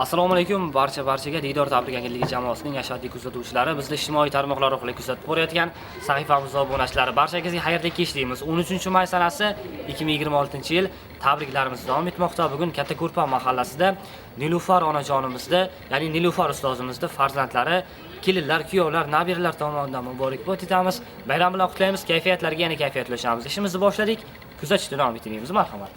Assalomu alaykum barchaga Diydor tabrik agentligi jamoasining ashaddiy kuzatuvchilari, bizni ijtimoiy tarmoqlar orqali kuzatib borayotgan sahifamiz obunachilari, barchangizga xayrli kech deymiz. 13-may sanasi 2026-yil tabriklarimiz davom etmoqda. Bugun Katta Ko'rpa mahallasida Nilufar onajonimizda, ya'ni Nilufar ustozimizda farzandlari, kelinlar, kuyovlar, nabiralar tomonidan muborakbod etamiz. Bayram bilan qutlaymiz. Kayfiyatlarga yana kayfiyatlashamiz. Ishimizni boshladik. Kuzatishda davom etamiz. Marhamat.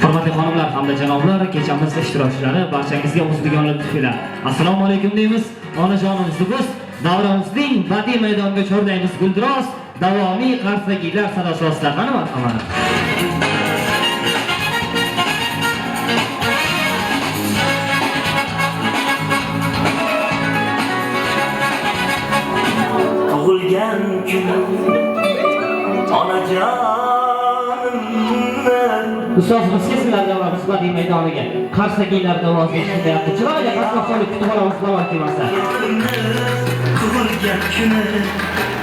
Hurmatli xonimlar hamda janoblar, kechamiz ishtirokchilari, barchangizga o'zbekona tuhfalar. Assalomu alaykum deymiz. Onajonimiz biz davramizning badiiy maydoniga cho'rdaymiz guldiroz, davomiy qarsakiylar sadosi ostida qani marhamat. Tug'ilgan kunim onajonim Ustozimiz sizlarga va badiiy maydoniga qarsakiylar davosiga chiqyapti. Chiroyli qassobchilik kutib olamiz davlat kelmasa. Tug'ilgan kuni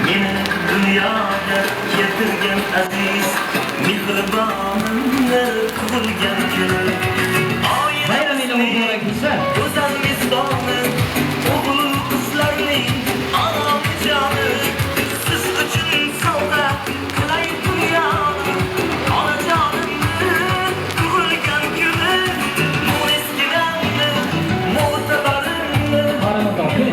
meni dunyoga keltirgan aziz mehribonimni tug'ilgan kuni. Bayramingiz muborak bo'lsin. Go'zal mestoni o'g'il qizlarning onamjoni, siz uchun sovg'a qilay dunyoni. Onajonimni tug'ilgan kuni mo'eskidanni mo'tabarimni.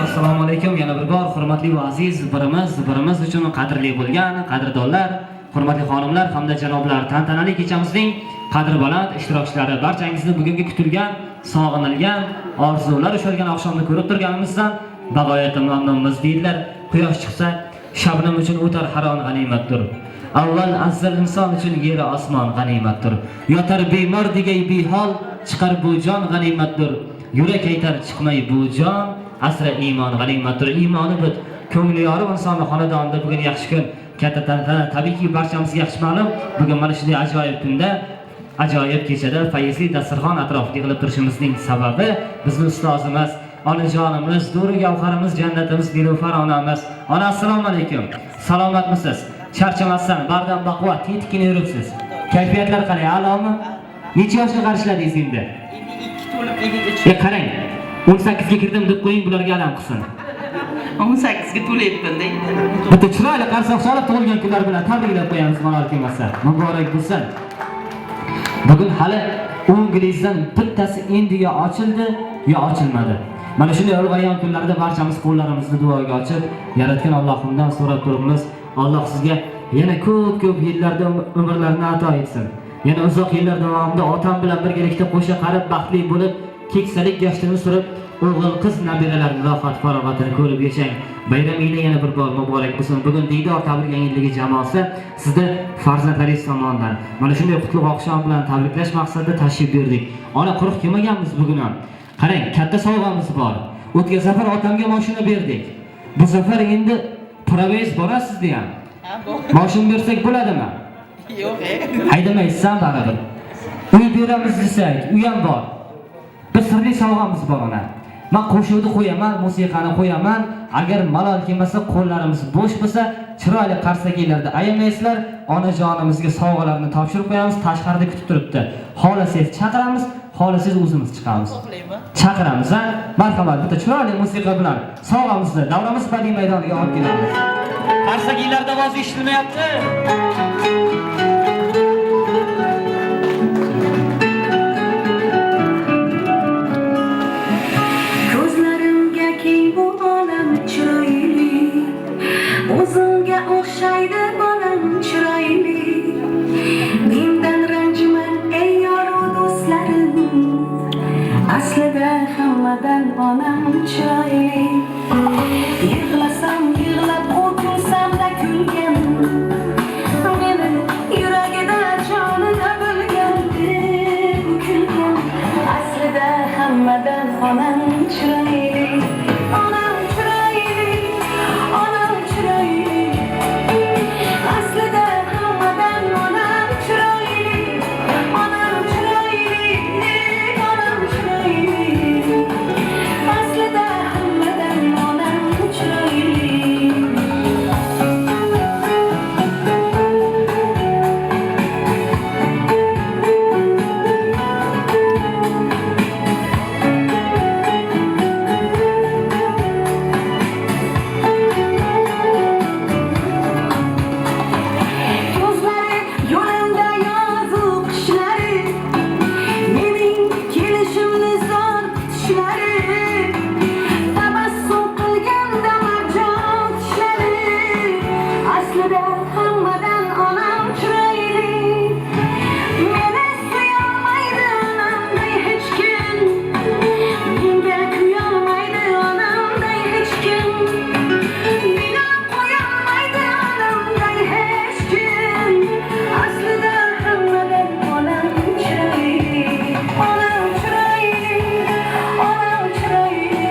Assalomu alaykum yana bir bor hurmatli va aziz birimiz uchun qadrli bo'lgan qadrdonlar, hurmatli xonimlar hamda janoblar, tantanali kechamizning qadri baland ishtirokchilari, barchangizni bugungi kutilgan, sog'inilgan, orzular ushalgan oqshomni ko'rib turganimizdan bag'oyat mamnunmiz deydilar. Quyosh chiqsa shabnam uchun o'tar haron g'animatdir. Avval azal inson uchun yer osmon g'animatdir. Yotar bemor degay behol, chiqar bu jon g'animatdir. Yurak aytar chiqmay bu jon, asra iymon g'animatdir. Iymoni bit, ko'ngli yorib insonni xonadonida bugun yaxshi kun, katta tantana. Tabiiyki barchamizga yaxshi ma'lum, bugun mana shunday ajoyib kunda, ajoyib kechada fayzli dasturxon atrofida yig'ilib turishimizning sababi bizning ustozimiz, onajonimiz, do'ri gavharimiz, jannatimiz Nilufar onamiz. Ona assalomu alaykum. Salomatmisiz? Charchamasdan, bardam baquvvat, tetikina yuribsiz. Kayfiyatlar qanday? A'lomi? Necha yoshga qarshladingiz endi? 52 to'lib 53. Qarang. 18 ga kirdim deb qo'ying, bularga alam qilsin. 18 ga to'layapman deydi. Bitta chiroyli qarsoqchalab tug'ilgan kunlar bilan tabriklab qo'yamiz malol kelmasa. Muborak bo'lsin. Bugun hali o'ngilizdan bittasi endi yo ochildi, yo ochilmadi. Mana shunday ulg'aygan kunlarda barchamiz qo'llarimizni duoga ochib, yaratgan Allohimdan so'rab turibmiz. Alloh sizga yana ko'p yillarda umrlarni ato etsin. Yana uzoq yillar davomida otam bilan birgalikda qo'sha qarib, baxtli bo'lib, keksalik gashtini surib, o'g'il qiz nabiralarning rohat farog'atini ko'rib yashang. Bayramingiz yana bir bor muborak bo'lsin. Bugun Diydor tabrik agentligi jamoasi sizni farzandlaringiz tomonidan mana shunday qutlug' oqshom bilan tabriklash maqsadida tashrif buyurdik. Ona quruq kelmaganmiz bugun ham. Qarang, katta sovg'amiz bor. O'tgan safar otamga mashina berdik. Bu safar endi proves borasizda ham. Mashina bersak bo'ladimi? Yo'q. Haydamaysan baribir. Uy beramiz desak, uy ham bor. Bir sirli sovg'amiz bor ona. Men qo'shuvni qo'yaman, musiqani qo'yaman. Agar malol kelmasa, qo'llarimiz bo'sh bo'lsa, chiroyli qarsakiylarda ayamaysizlar. Onajonimizga sovg'alarni topshirib qo'yamiz, tashqarida kutib turibdi. Xohlasangiz chaqiramiz, xohlasangiz o'zimiz chiqamiz. Chaqiramiz, ha? Marhamat, bitta chiroyli musiqa bilan sovg'amizni davramiz badiiy maydoniga olib kelamiz. Qarsakiylarda ovoz eshitilmayapti. Ko'zlarimga keng bu olam chiroyli, o'zimga o'xshaydi bolam chiroyli. Mendan ranjiman ey yoru do'stlarim, aslida hammadan onam chiroyli. Yig'lasam yig'lab, o'tirsam-da kulgan, meni yuragida jonida bilgan deb kulgan. Aslida hammadan onam chiroyli, onam chiroyli, onam chiroyli. Aslida hammadan onam chiroyli, onam chiroyli, onam chiroyli. Aslida hammadan onam chiroyli. Ko'zlari yo'limda yozuv qishlari, mening kelishimni zor kutishlari. Tabassum qilganda marjon tishlari, aslida hammadan onam chiroyli. Meni suyolmaydi onamday hech kim, menga kuyolmaydi onamday hech kim. Meni qo'yolmaydi onamday hech kim. Aslida hammadan onam chiroyli, onam chiroyli, onam chiroyli.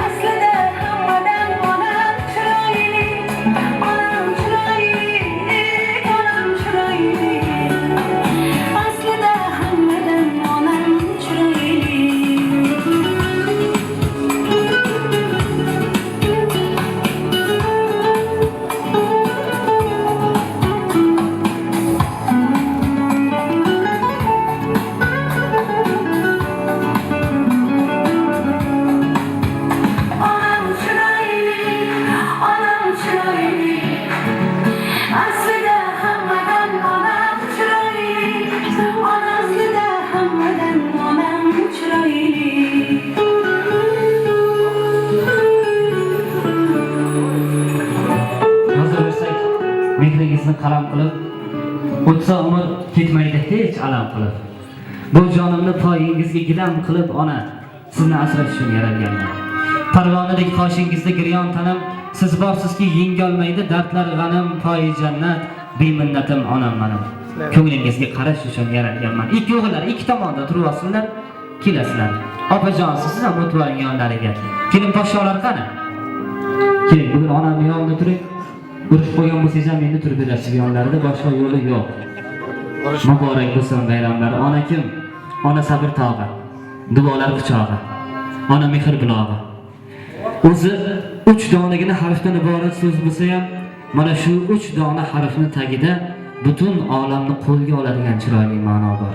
Aslida hammadan onam chiroyli, onam chiroyli, onam chiroyli. Aslida hammadan onam chiroyli. Onam chiroyli, onam chiroyli. Aslida hammadan onam chiroyli, aslida hammadan onam chiroyli. Yozaversak, mehringizni qalam qilib, o'tsa umr ketmaydi hech alam qilib. Bu jonimni poyingizga gilam qilib ona, sizni asrash uchun yaralganman. Parvonadek qoshingizda giryon tanam, siz borsizki yengolmaydi dardlar g'anim, poyi jannat, beminnatim onam menim. Ko'nglingizga qarash uchun yaralganman. Ikki o'g'illar ikki tomonda turib olsinlar, kelasizlar. Opajonsiz siz ham o'tib oling yonlariga. Keling podsholar qani? Keling, bugun onam yonida turing. Urush qo'ygan bo'lsangiz ham endi turib berasiz yonlarida, boshqa yo'li yo'q. Muborak bo'lsin bayramlar. Ona kim? Ona sabr tog'i, duolar quchog'i, ona mehr bulog'i. O'zi 3 donagina harfdan iborat so'z bo'lsa ham, mana shu 3 dona harfni tagida butun olamni qo'lga oladigan chiroyli ma'no bor.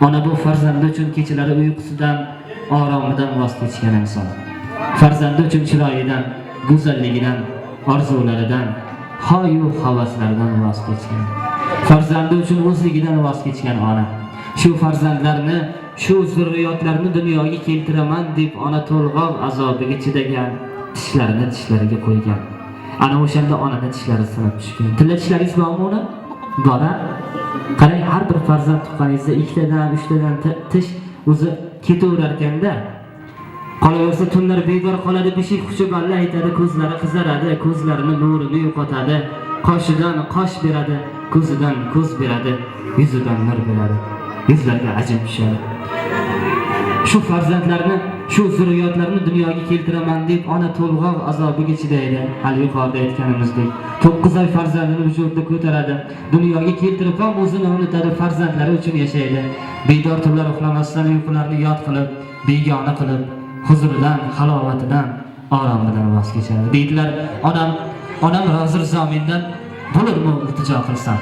Ona bu farzandi uchun kechalari uyqusidan, oromidan voz kechgan inson. Farzandi uchun chiroyidan, go'zalligidan, orzularidan, hoyu havaslaridan voz kechgan. Farzandi uchun o'zligidan voz kechgan ona. Shu farzandlarni, shu zurriyotlarni dunyoga keltiraman deb ona to'lg'oq azobiga chidagan, tishlarini tishlariga qo'ygan. Ana o'shanda onaning tishlari sinib tushgan. Tilla tishlaringiz bormi uni? Bor. Qarang, har bir farzand tuqqaningizda 2 tadan, 3 tadan tish o'zi ketaverar ekanda. Qolaversa tunlar bedor qoladi, beshik xushi balla aytadi, ko'zlari qizaradi, ko'zlarining nurini yo'qotadi, qoshidan qosh beradi, ko'zidan ko'z beradi, yuzidan nur beradi. Yuzlarga ajib tushadi. Shu farzandlarni, shu zurriyotlarni dunyoga keltiraman deb ona to'lg'oq azobiga chidaydi. Hali yuqorida aytganimizdek, 9 oy farzandini vujudga ko'taradi. Dunyoga keltirib ham o'zini unutadi, farzandlari uchun yashaydi. Bedor tunlar uxlamasdan uyqularni yod qilib, begona qilib, huzuridan, halovatidan, oromidan voz kechadi. Deydilar, onam hozir zomindan bo'lurmi iltijo qilsam,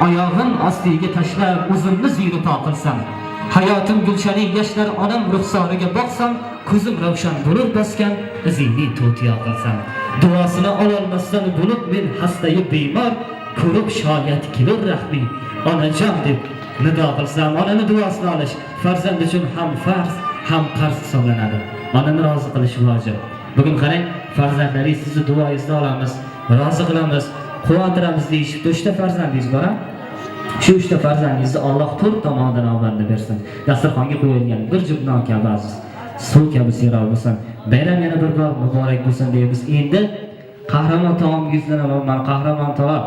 oyog'im ostiga tashlab o'zimni ziyri toqilsam, hayotim gulshaning yoshlar onam ruxsoriga boqsam, ko'zim ravshan bo'lur bosgan izingni to'tiyo qilsam, duosini ololmasdan bo'lib men hastayu bemor, ko'rib shoyat kelur rahming onajon deb nido qilsam, onani duosini olish farzand uchun ham farz, ham qarz hisoblanadi. Onani rozi qilish vojib. Bugun qarang, farzandlaringiz sizni duoyingizda olamiz, rozi qilamiz, quvontiramiz deyishibdi. 3 ta farzandingiz bor a? Shu 3 ta farzandingizni Alloh 4 tomonidan omadi bersin. Dasturxonga qo'yilgan bir juft non kabi aziz, suv kabi serob bo'lsin. Bayram yana bir bor muborak bo'lsin deymiz. Endi qahramon taomingizdan avval qahramon taom.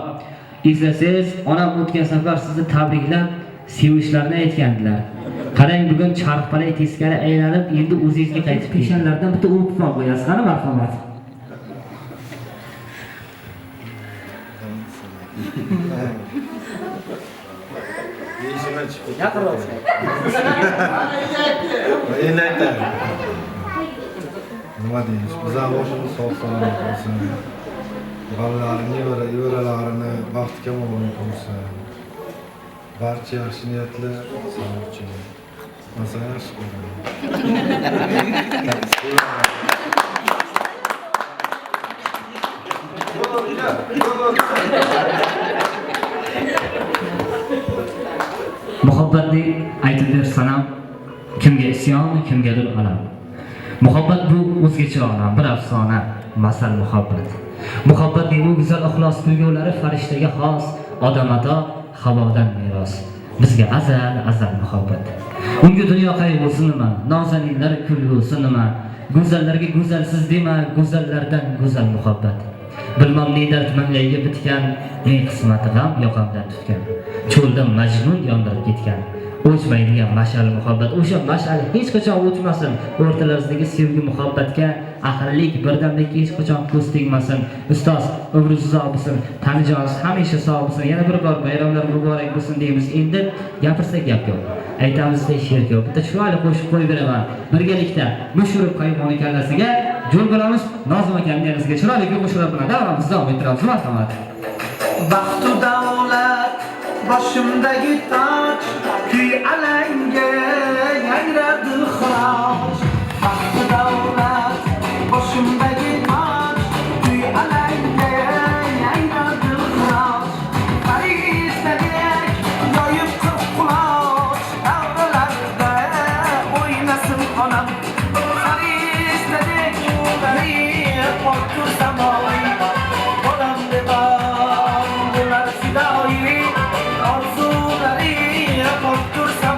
Eslasangiz, onam o'tgan safar sizni tabriklab, sevishlarini aytgandilar. Qarang, bugun charxpalak teskari aylanib, endi o'zingizga qaytib peshanlardan bitta o'pib qo'yasiz, qani marhamat. Endi aytadi. Nima deymiz? Bizlar boshimiz sog'-salomat bo'lsin. Bolalarini, nevaralarini baxtga mo'min qilsin. Barcha yaxshi niyatlar sizlar uchun. Masalan, yaxshi ko'raman. Muhabbatni aytib bersanam, kimga isyon, kimgadir alam. Muhabbat bu o'zgacha olam, bir afsona, masal muhabbat. Muhabbatning bu go'zal ixlos tuyg'ulari farishtaga xos, odamado havodan meros. Bizga azal muhabbat. Unga dunyo qayg'usi nima, nozaninlar kulgusi nima, go'zallarga go'zalsiz dema, go'zallardan go'zal muhabbat. Bilmam ne dard manglayga bitgan, ne qismati g'am yoqamdan tutgan. Cho'lda majnun yondirib ketgan. O'chmaydigan mash'al muhabbat. O'sha mash'al hech qachon o'chmasin. O'rtalaridagi sevgi muhabbatga aqllik, birdamlikka hech qachon ko'z tegmasin. Ustoz, umringiz uzoq bo'lsin, tanijoningiz hamisha sog' bo'lsin. Yana bir bor bayramlar muborak bo'lsin deymiz. Endi gapirsak gap yo'q. Aytamizda she'r yo'q. Bitta chiroyli qo'shiq qo'yib beraman. Birgalikda Mushurib Qayumxon kallasiga jo'n bo'lamiz. Nozim akamizga chiroyli qo'shiqlar bilan davom ettiramiz. Marhamat. Baxtu davlat boshimdagi toj, kuy alanga yangradi xiroj. Baxtu davlat boshimdagi toj, kuy alanga yangradi xiroj. Farishtaga yoyib qirq quloch, davralarda o'ynasin onam. Farishtaga yoyib qirq zamoy, onam devam bular fidoyi, orzulari qolib tursa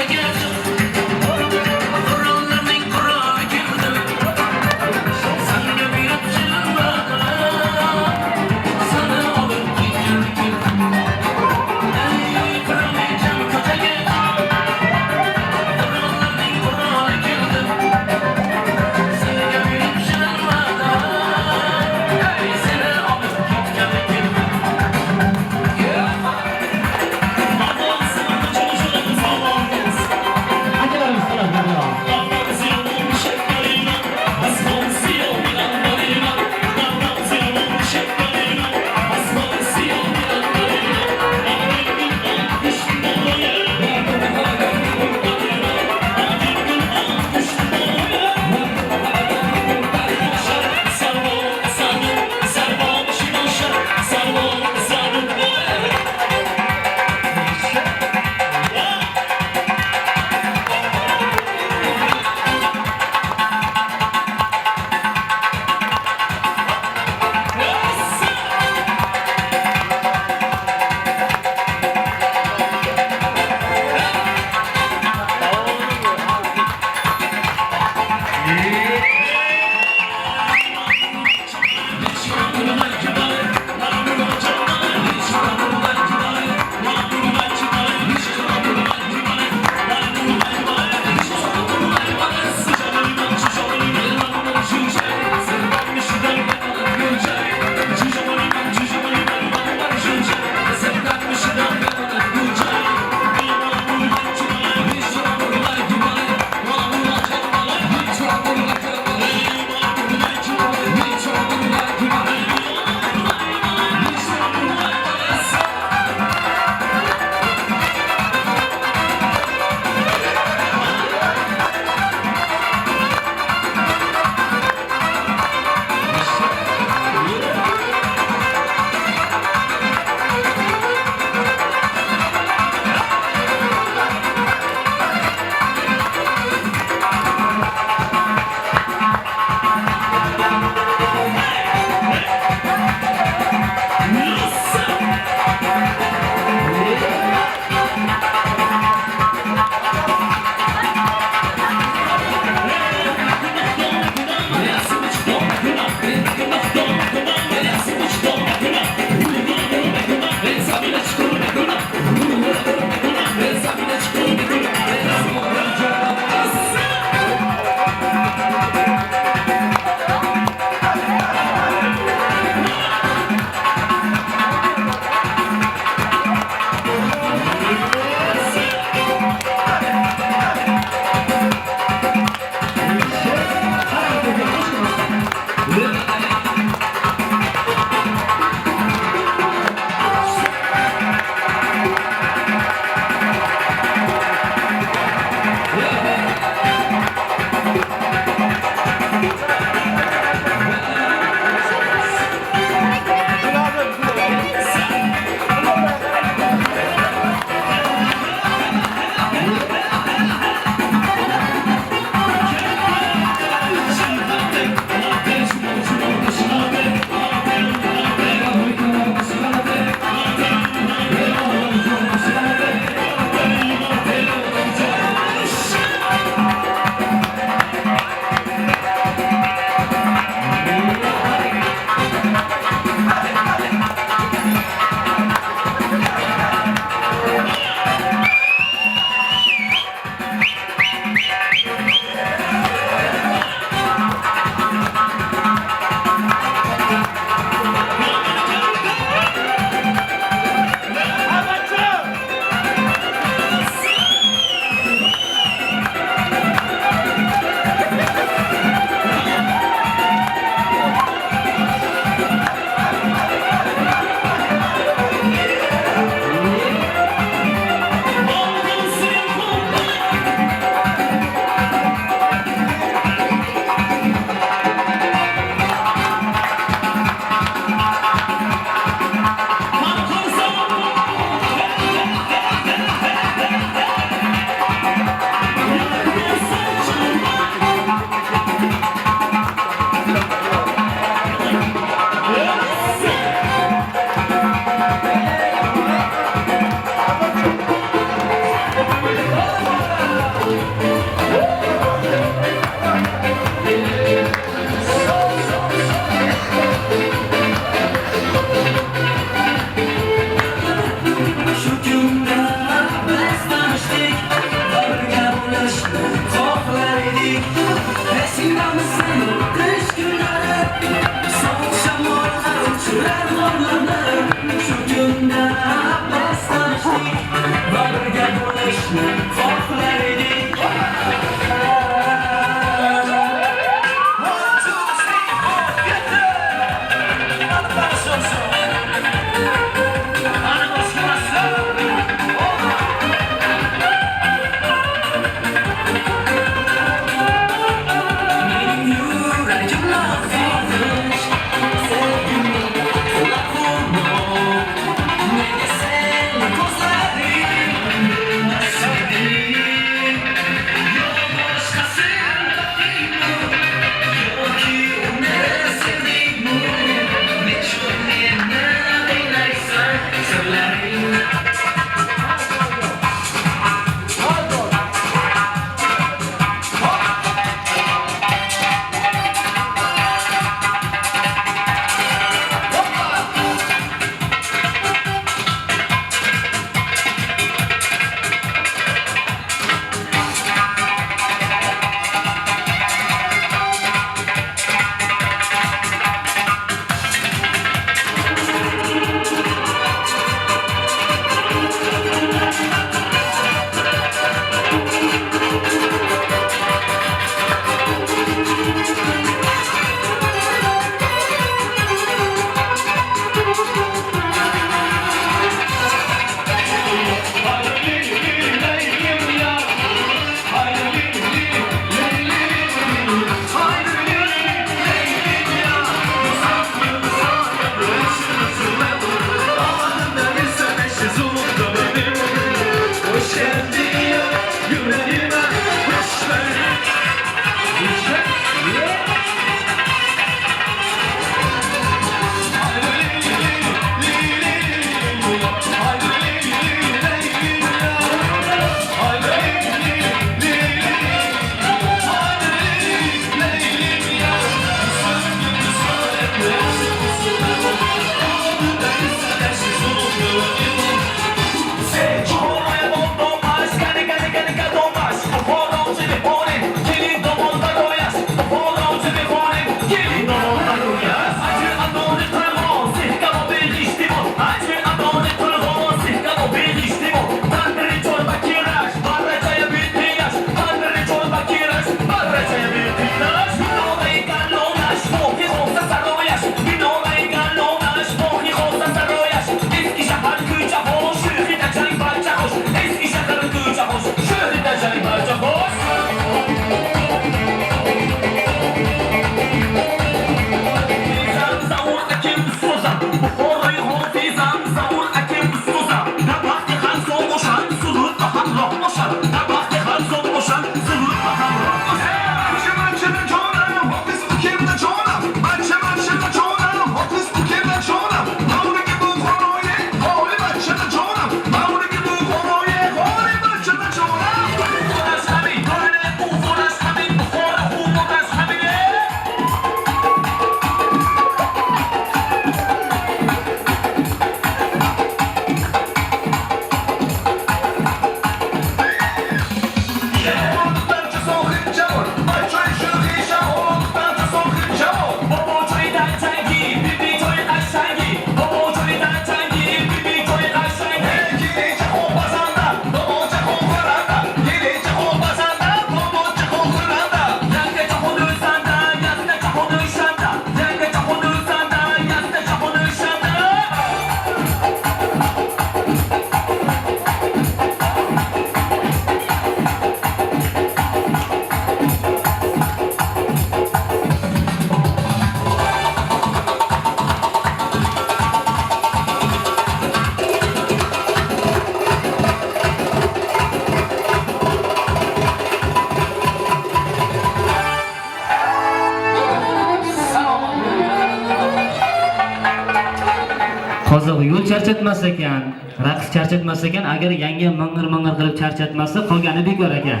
hozir yo'l charchatmas ekan, raqs charchatmas ekan, agar yangi ming'ir qilib charchatmasa, qolgani bekor ekan.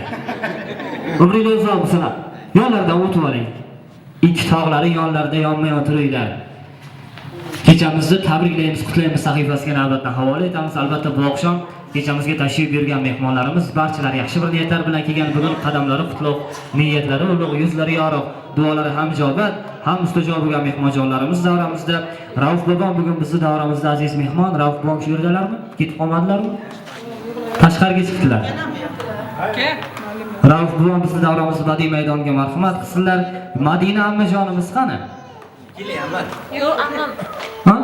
Umringiz uzoq bo'lsin. Yo'llardan o'tib oling. Ikki tog'lari yonlarida yonmay o'tiringlar. Kechamizni tabriklaymiz, qutlaymiz sahifasiga albatta havola etamiz. Albatta bu oqshom kechamizga tashrif buyurgan mehmonlarimiz barchalari yaxshi bir niyatlar bilan kelgan, bugun qadamlari qutlug', niyatlari ulug', yuzlari yorug', duolari ham ijobat, ham mustajob bo'lgan mehmonjonlarimiz davramizda. Rauf bobom bugun bizning davramizda aziz mehmon. Rauf bobom shu yerdalarmi? Ketib qolmadilarmi? Tashqariga chiqdilar. Rauf bobom bizning davramizda badiiy maydoniga marhamat qilsinlar. Madina ammajonimiz qani? Kelyapman. Yo'q, ammam. Ha?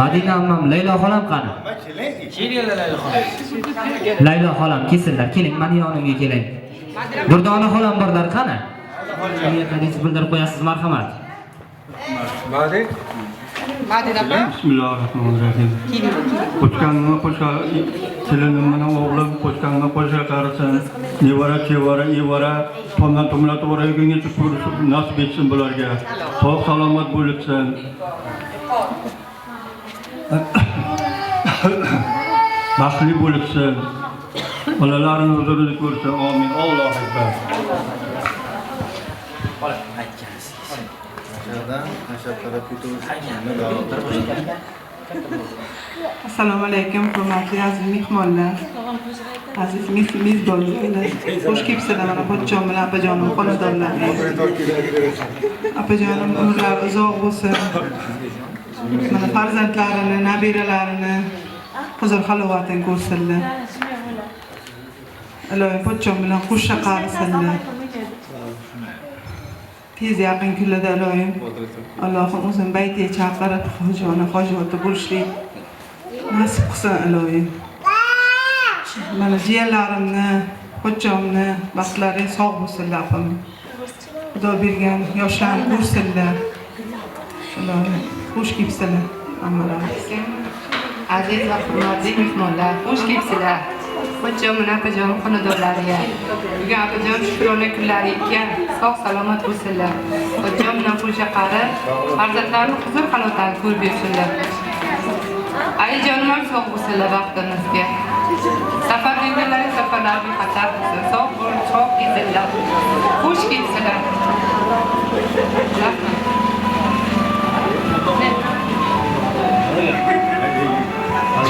Madina ammam, Laylo xolam qani? Laylo xolam kelsinlar, keling, meni yonimga keling. Durdona xolam borlar qani? Niyatlaringizni bildirib qo'yasiz, marhamat. Bismillahirrahmanirrahim. Qo'shganimni qo'shar, kelinimni o'g'lim qo'shganimni qo'shar qarasin. Nevara, chevara, evara, tomdan to'g'riga ko'rishib nasib etsin bularga. Sog' salomat bo'libsin. Baxtli bo'libsin. Bolalarini huzurida ko'rsin. Amin. Allohu akbar. Assalomu alaykum, hurmatli aziz mehmonlar. Aziz mezbonlar. Xush kelibsizlar mana pochcham bilan opajonim xonadonlar. Opajonim umrlari uzoq bo'lsin. Mana farzandlarini, nabiralarini huzur halovatini ko'rsinlar. Ilohim pochcham bilan qo'shqa qarisinlar. Tez yaqin kunlarda Ilohim Allohim o'zini baytiga chaqirib hojati bo'lishlik nasib qilsin Ilohim. Mana jiyanlarimni, pochchamni baxtlari sog' bo'lsinlar opam. Xudo bergan yoshlarni ko'rsinlar. Ilohim xush kelibsizlar ammalaringiz. Aziz va hurmatli mehmonlar, xush kelibsizlar. Pochcham bilan opajonim xonadonlariga. Bugun opajon shukrona kunlari ekan, sog' salomat bo'lsinlar. Pochcham bilan qo'sha qari, farzandlarini huzur halotani ko'rib yursinlar. Ayajonim ham sog' bo'lsinlar vaqtimizga. Safar yurganlar safarlar bexatar bo'lsin. Sog' bo'lib, sog' kelsinlar. Xush kelibsizlar. Rahmat.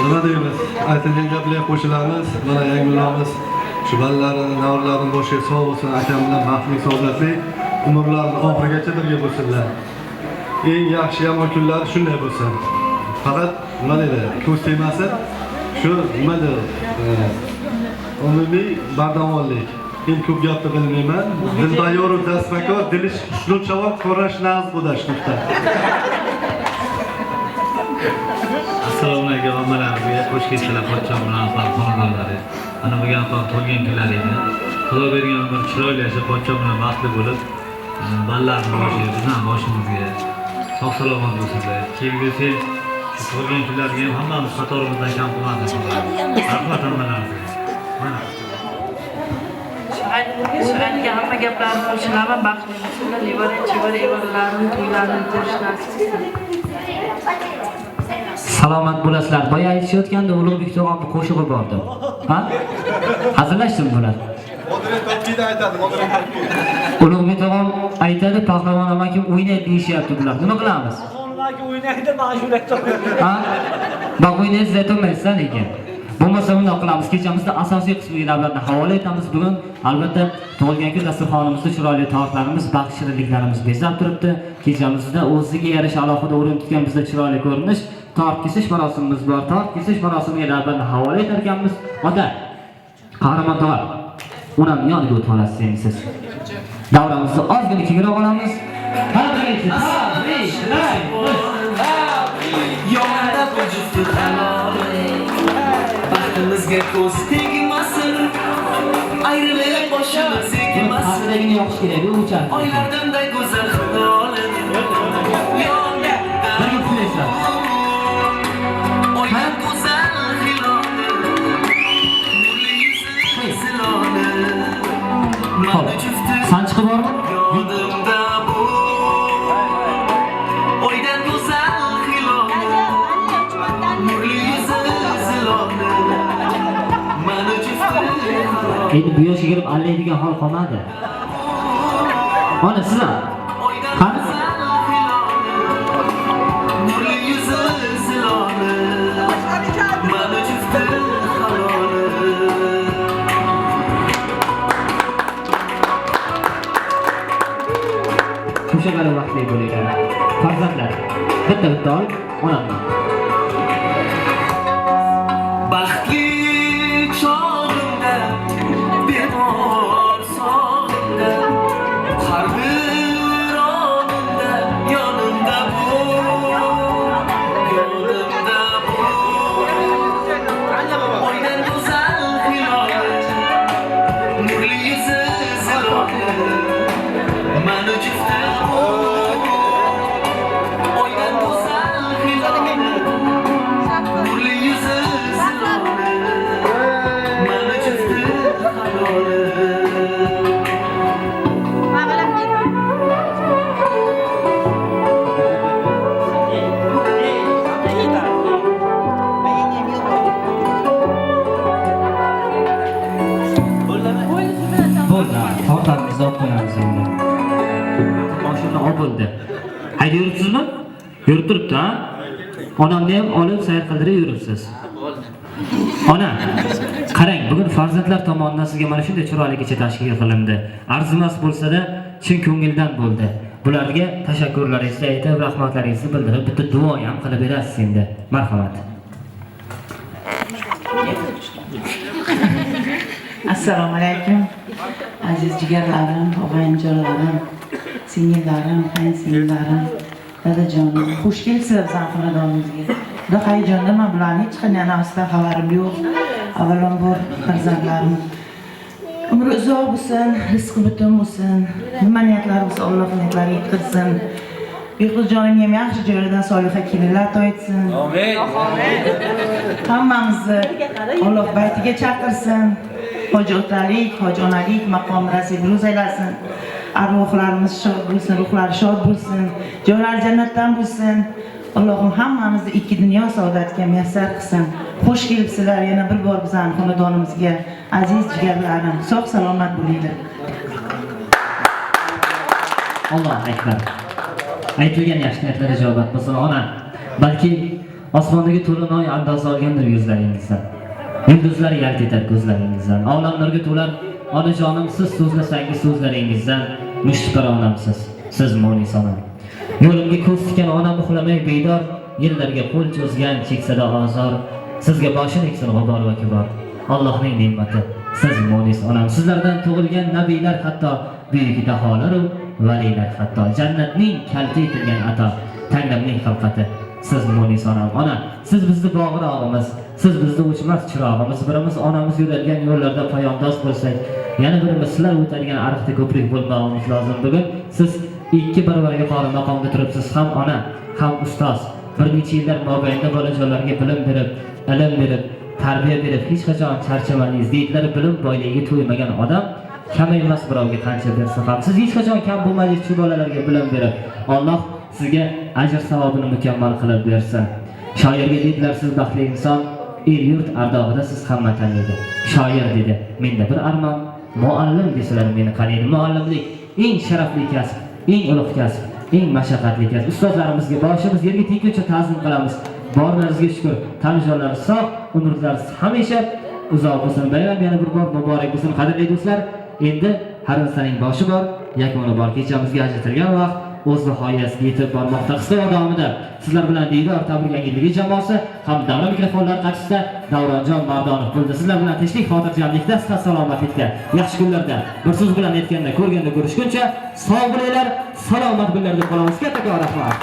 Nima deymiz? Aytilgan gaplarga qo'shilamiz. Mana yangilamiz shu balalarini, navlarini boshiga sog' bo'lsin, akam bilan baxtli, saodatli umrlarini oxirigacha birga bo'lsinlar. Eng yaxshi yomon kunlari shunday bo'lsin. Faqat nima deydi? Ko'z tegmasin. Shu nimadir? Umumiy bardavorlik. Eng ko'p gapni bilmayman. Dilbayoru dasbakor, dilish shunchavoq ko'rash naz bo'dash nuqta. Assalomu alaykum ammalarimga, xush kelibsizlar pochcham bilan xonadonlari. Mana bu gaplari to'lgan kunlaringni Xudo bergan bir chiroyli yashab pochcham bilan baxtli bo'lib, ballarni boshiga, bizning boshimizga sog' salomat bo'lsinlar. Kelgusi shu to'lgan kunlarga ham hammamiz qatorimizdan kam qilmadik. Rahmat ammalarimga. Mana Shayxga hamma gaplarni qo'shilaman, baxtli bo'lsinlar, nevara evaralarni, to'ylarini ko'rish nasib etsin. Salomat bo'lasizlar. Boya aytishayotganda Ulug'bek tog'am qo'shig'i bordi. Ha? Hazillashdim bular. Ulug'bek tog'am aytadi, Pahlavon amakim o'ynaydi deyishyapti bular. Nima qilamiz? O'ynaydi, ma'shur aytadi. Ha? Bak o'ynaysiz aytolmaysiz lekin. Bo'lmasa bunday qilamiz. Kechamizda asosiy qismiga albatta havola etamiz. Bugun albatta tug'ilgan kun dasturxonimizda chiroyli tortlarimiz, baxt shirinliklarimiz bezab turibdi. Kechamizda o'ziga yarasha alohida o'rin tutgan bizda chiroyli ko'rinish tort kesish marosimimiz bor. Tort kesish marosimiga albatta havola etar ekanmiz. Ota, qahramon tog'a, unam yoniga o'tib olasiz siz. Davramizni ozgina kengroq olamiz. Yonda bu juftlik haloli, baxtimizga ko'z tegmasin, ayrilib boshimiz egmasin. Qahramon yoqish kerak, u uchar. Oylardanday go'zal xayoli, yonda birga kuylaysiz. oylar go'zal hiloli, nurli yuzi ziloli. Xo'p, sanchiqi bormi? Yodimda bu Endi bu yoshga kelib allaydigan hol qolmadi. Ona siz ham. Qani? Nurli yuzi ziloli, mana jufti haloli. Qo'shaqari vaqtli bo'linglar. Farzandlar, bitta ol, onamdan. Baxtli chog'imda, bemor sog'imda, har bir onimda yonimda bu. Oydan go'zal hiloli, nurli yuzi ziloli, mana jufti bu. Oydan go'zal hiloli, nurli yuzi ziloli, mana jufti haloli. Bo'ldi, orqamizda olib qo'yamiz endi. Mashina olib bo'ldi. Hayda yuribsizmi? Yurib turibdi, ha? Onamni ham olib sayr qildirib yuribsiz. Ona, qarang, bugun farzandlar tomonidan sizga mana shunday chiroyli kecha tashkil qilindi. Arzimas bo'lsa-da, chin ko'ngildan bo'ldi. Bularga tashakkurlaringizni aytib, rahmatlaringizni bildirib, bitta duo ham qilib berasiz endi. Marhamat. Assalomu alaykum. Aziz jigarlarim, og'aynijonlarim, singillarim, qaynsingillarim, dadajonim, xush kelibsizlar bizning xonadonimizga. Juda hayajondaman, bularning hech qanday narsadan xabarim yo'q. Avvalambor farzandlarim umri uzoq bo'lsin, rizqi butun bo'lsin, nima niyatlari bo'lsa Alloh niyatlariga yetkazsin. Beqiljonim ham yaxshi joylardan soliha kelinlar to'yitsin. Amin. Hammamizni Alloh baytiga chaqirsin. Hoji otalik, hoji onalik maqomi nasibimiz aylasin. Arvohlarimiz shod bo'lsin, ruhlari shod bo'lsin, joylari jannatdan bo'lsin. Allohim hammamizni ikki dunyo saodatiga muyassar qilsin. Xush kelibsizlar yana bir bor bizning xonadonimizga. Aziz jigarlarim, sog' salomat bo'linglar. Allohu akbar. Aytilgan yaxshi niyatlar ijobat bo'lsin ona. Balki osmondagi to'lin oy andoza olgandir yuzlaringizdan. Yulduzlar yalt etar ko'zlaringizdan. Olamlarga to'lar onajonim siz so'zlasangiz so'zlaringizdan. Mushtipar onamsiz, siz Mo'nis onam. Yo'limga ko'z tikkan onam uxlamay bedor, yillarga qo'l cho'zgan cheksada ozor. Sizga boshini eksin g'ubor va kibor. Allohning ne'mati, siz Mo'nis onam. Sizlardan tug'ilgan nabiylar hatto buyuk daholar va valilar hatto jannatning kalti etilgan ato, Tangrimning xilqati. Siz Mo'nis onam. Ona, siz bizni bog'rog'imiz, siz bizni o'chmas chirog'imiz. Birimiz onamiz yo'llangan yo'llarda poyondoz bo'lsak, yana birimiz sizlar o'tadigan ariqda ko'prik bo'lmog'imiz lozim. Bugun siz ikki barobar yuqori maqomda turibsiz, ham ona, ham ustoz. Bir necha yillar mobaynida bolajonlarga bilim berib, ilm berib, tarbiya berib, hech qachon charchamadingiz. Deydilar, bilim boyligiga to'ymagan odam kam emas, birovga qancha bersa ham. Siz hech qachon kam bo'lmadingiz shu bolalarga bilim berib. Alloh sizga ajr savobini mukammal qilib bersin. Shoirga dedilar, siz baxtli inson, el yurt ardog'ida siz hamma taniydi. Shoir dedi, menda bir armon, muallim desalar meni qaniydi. Muallimlik eng sharafli kasb, eng ulug' kasb, eng mashaqqatli kasb. Ustozlarimizga boshimiz yerga tegguncha ta'zim qilamiz. Borlaringizga shukr. Tanijonlarimiz sog', umrlaringiz hamisha uzoq bo'lsin. Bayram yana bir bor muborak bo'lsin. Qadrli do'stlar, endi har narsaning boshi bor, yakuni bor. Kechamizga ajratilgan vaqt o'z nihoyasiga yetib bormoqda. Qisqa davomida sizlar bilan diydor tabrik yangilik jamoasi ham davra mikrofonlar qarshisida Davronjon Mardonov bo'ldi. Sizlar bilan tinchlik, xotirjamlikda, sihat salomatlikda, yaxshi kunlarda bir so'z bilan aytganda, ko'rganda ko'rishguncha sog' bo'linglar, salomat bo'linglar deb qolamiz. Katta rahmat.